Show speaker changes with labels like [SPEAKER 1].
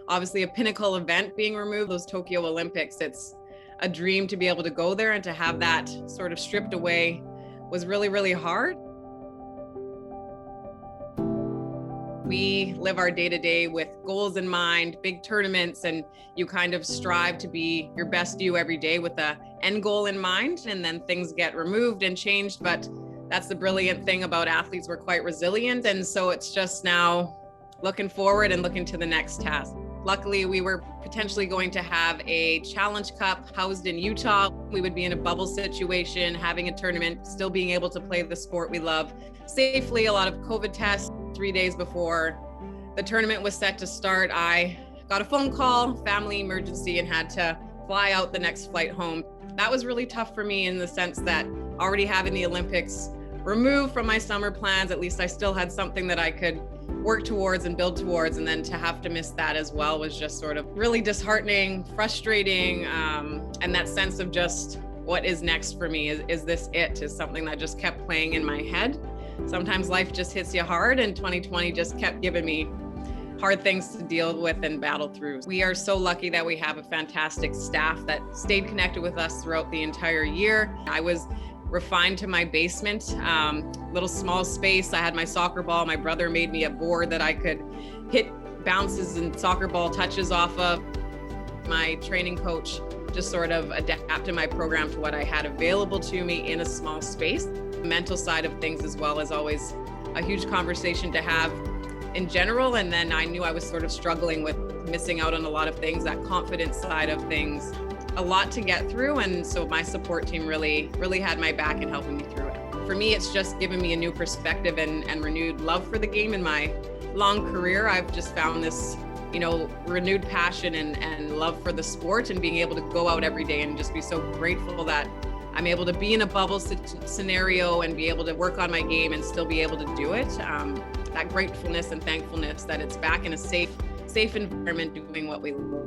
[SPEAKER 1] obviously a pinnacle event being removed, those Tokyo Olympics. It's a dream to be able to go there, and to have that sort of stripped away was really, really hard. We live our day-to-day with goals in mind, big tournaments, and you kind of strive to be your best you every day with the end goal in mind, and then things get removed and changed. But that's the brilliant thing about athletes. We're quite resilient, and so it's just now looking forward and looking to the next task. Luckily, we were potentially going to have a Challenge Cup housed in Utah. We would be in a bubble situation, having a tournament, still being able to play the sport we love safely. A lot of COVID tests. 3 days before the tournament was set to start, I got a phone call, family emergency, and had to fly out the next flight home. That was really tough for me in the sense that already having the Olympics removed from my summer plans, at least I still had something that I could work towards and build towards, and then to have to miss that as well was just sort of really disheartening, frustrating, and that sense of just what is next for me? Is this it? Is something that just kept playing in my head. Sometimes life just hits you hard, and 2020 just kept giving me hard things to deal with and battle through. We are so lucky that we have a fantastic staff that stayed connected with us throughout the entire year. I was refined to my basement, little small space. I had my soccer ball. My brother made me a board that I could hit bounces and soccer ball touches off of. My training coach just sort of adapted my program to what I had available to me in a small space. The mental side of things as well is always a huge conversation to have in general. And then I knew I was sort of struggling with missing out on a lot of things, that confidence side of things, a lot to get through. And so my support team really had my back in helping me through it. For me, it's just given me a new perspective and renewed love for the game. In my long career, I've just found this renewed passion and love for the sport, and being able to go out every day and just be so grateful that I'm able to be in a bubble scenario and be able to work on my game and still be able to do it. That gratefulness and thankfulness that it's back in a safe environment doing what we love.